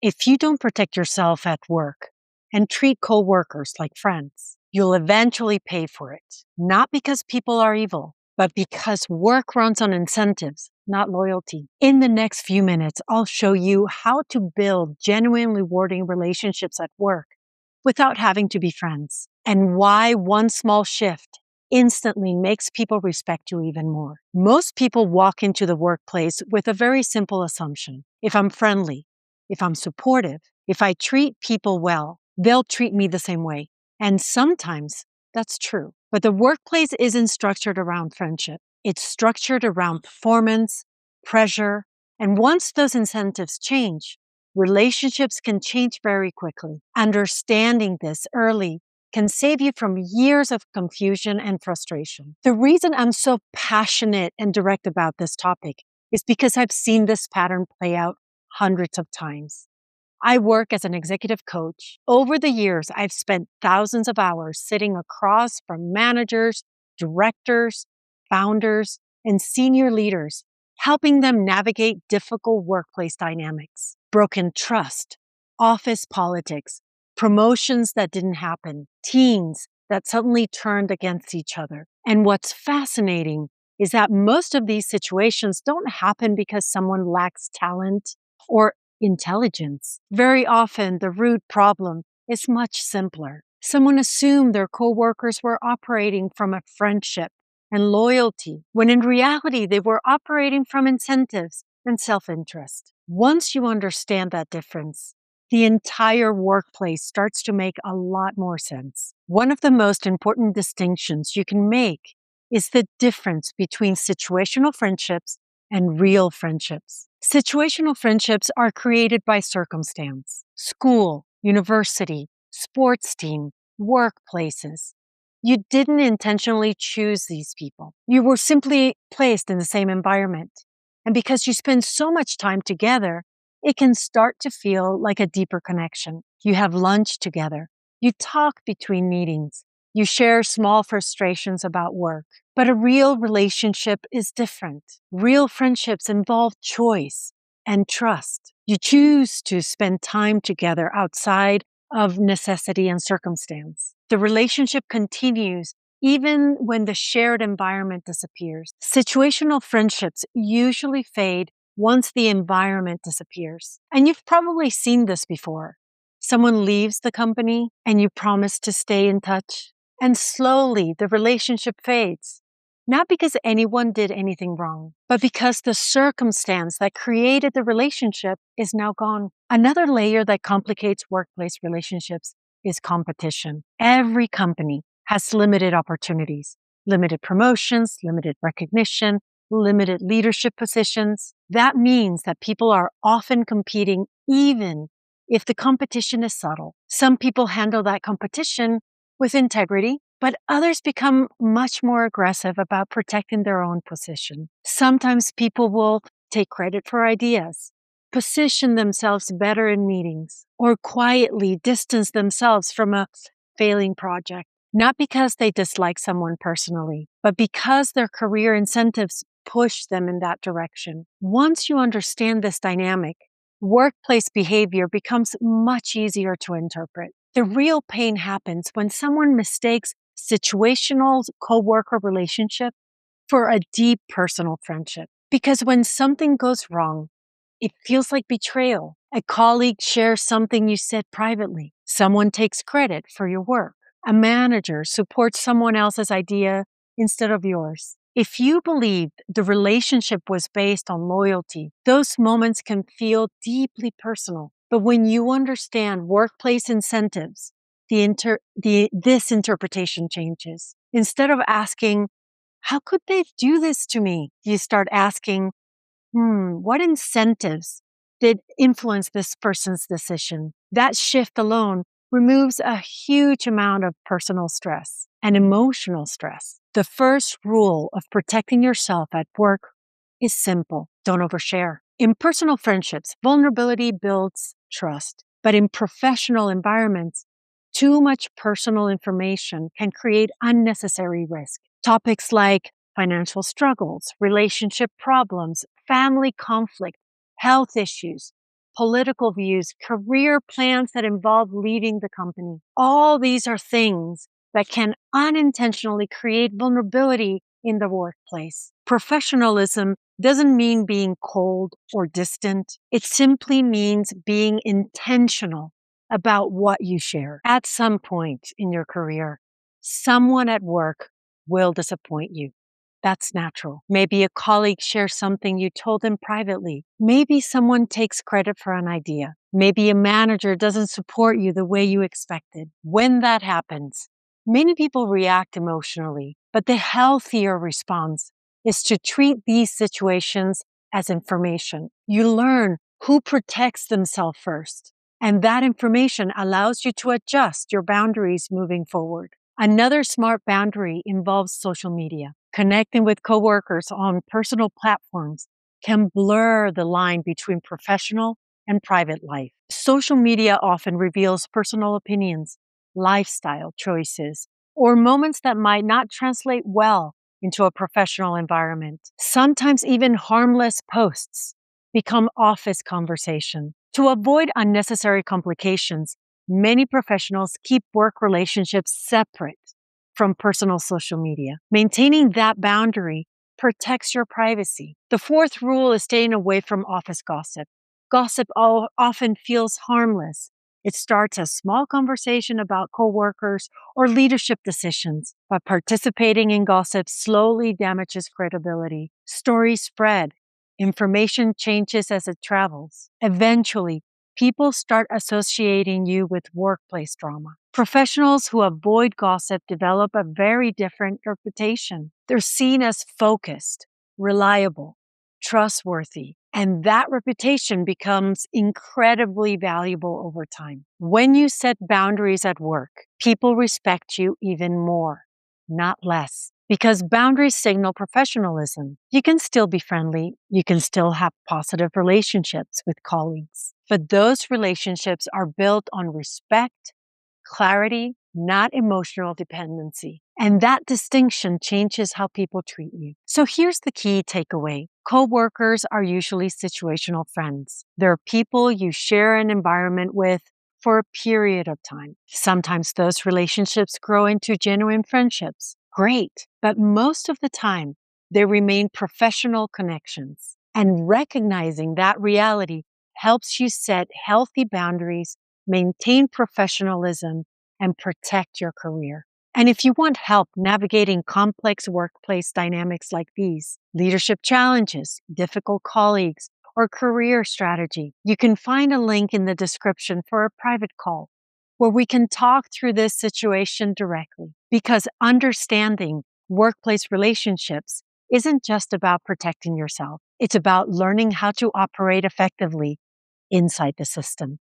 If you don't protect yourself at work and treat coworkers like friends, you'll eventually pay for it. Not because people are evil, but because work runs on incentives, not loyalty. In the next few minutes, I'll show you how to build genuinely rewarding relationships at work without having to be friends, and why one small shift instantly makes people respect you even more. Most people walk into the workplace with a very simple assumption. If I'm friendly, if I'm supportive, if I treat people well, they'll treat me the same way. And sometimes that's true. But the workplace isn't structured around friendship. It's structured around performance, pressure, and once those incentives change, relationships can change very quickly. Understanding this early can save you from years of confusion and frustration. The reason I'm so passionate and direct about this topic is because I've seen this pattern play out hundreds of times. I work as an executive coach. Over the years, I've spent thousands of hours sitting across from managers, directors, founders, and senior leaders, helping them navigate difficult workplace dynamics, broken trust, office politics, promotions that didn't happen, teams that suddenly turned against each other. And what's fascinating is that most of these situations don't happen because someone lacks talent or intelligence. Very often, the root problem is much simpler. Someone assumed their coworkers were operating from a friendship and loyalty, when in reality, they were operating from incentives and self-interest. Once you understand that difference, the entire workplace starts to make a lot more sense. One of the most important distinctions you can make is the difference between situational friendships and real friendships. Situational friendships are created by circumstance, school, university, sports team, workplaces. You didn't intentionally choose these people. You were simply placed in the same environment. And because you spend so much time together, it can start to feel like a deeper connection. You have lunch together. You talk between meetings. You share small frustrations about work. But a real relationship is different. Real friendships involve choice and trust. You choose to spend time together outside of necessity and circumstance. The relationship continues even when the shared environment disappears. Situational friendships usually fade once the environment disappears. And you've probably seen this before. Someone leaves the company and you promise to stay in touch, and slowly the relationship fades. Not because anyone did anything wrong, but because the circumstance that created the relationship is now gone. Another layer that complicates workplace relationships is competition. Every company has limited opportunities, limited promotions, limited recognition, limited leadership positions. That means that people are often competing even if the competition is subtle. Some people handle that competition with integrity, but others become much more aggressive about protecting their own position. Sometimes people will take credit for ideas, position themselves better in meetings, or quietly distance themselves from a failing project, not because they dislike someone personally, but because their career incentives push them in that direction. Once you understand this dynamic, workplace behavior becomes much easier to interpret. The real pain happens when someone mistakes situational coworker relationship for a deep personal friendship. Because when something goes wrong, it feels like betrayal. A colleague shares something you said privately. Someone takes credit for your work. A manager supports someone else's idea instead of yours. If you believed the relationship was based on loyalty, those moments can feel deeply personal. But when you understand workplace incentives, this interpretation changes. Instead of asking, how could they do this to me? You start asking, what incentives did influence this person's decision? That shift alone removes a huge amount of personal stress and emotional stress. The first rule of protecting yourself at work is simple. Don't overshare. In personal friendships, vulnerability builds trust. But in professional environments, too much personal information can create unnecessary risk. Topics like financial struggles, relationship problems, family conflict, health issues, political views, career plans that involve leaving the company. All these are things that can unintentionally create vulnerability in the workplace. Professionalism doesn't mean being cold or distant. It simply means being intentional about what you share. At some point in your career, someone at work will disappoint you. That's natural. Maybe a colleague shares something you told them privately. Maybe someone takes credit for an idea. Maybe a manager doesn't support you the way you expected. When that happens, many people react emotionally, but the healthier response is to treat these situations as information. You learn who protects themselves first, and that information allows you to adjust your boundaries moving forward. Another smart boundary involves social media. Connecting with coworkers on personal platforms can blur the line between professional and private life. Social media often reveals personal opinions, lifestyle choices, or moments that might not translate well into a professional environment. Sometimes even harmless posts become office conversation. To avoid unnecessary complications, many professionals keep work relationships separate from personal social media. Maintaining that boundary protects your privacy. The fourth rule is staying away from office gossip. Gossip often feels harmless. It starts a small conversation about coworkers or leadership decisions, but participating in gossip slowly damages credibility. Stories spread. Information changes as it travels. Eventually, people start associating you with workplace drama. Professionals who avoid gossip develop a very different reputation. They're seen as focused, reliable, trustworthy, and that reputation becomes incredibly valuable over time. When you set boundaries at work, people respect you even more, not less. Because boundaries signal professionalism. You can still be friendly. You can still have positive relationships with colleagues. But those relationships are built on respect, clarity, not emotional dependency. And that distinction changes how people treat you. So here's the key takeaway. Coworkers are usually situational friends. They're people you share an environment with for a period of time. Sometimes those relationships grow into genuine friendships. Great. But most of the time, they remain professional connections. And recognizing that reality helps you set healthy boundaries, maintain professionalism, and protect your career. And if you want help navigating complex workplace dynamics like these, leadership challenges, difficult colleagues, or career strategy, you can find a link in the description for a private call where we can talk through this situation directly. Because understanding workplace relationships isn't just about protecting yourself. It's about learning how to operate effectively inside the system.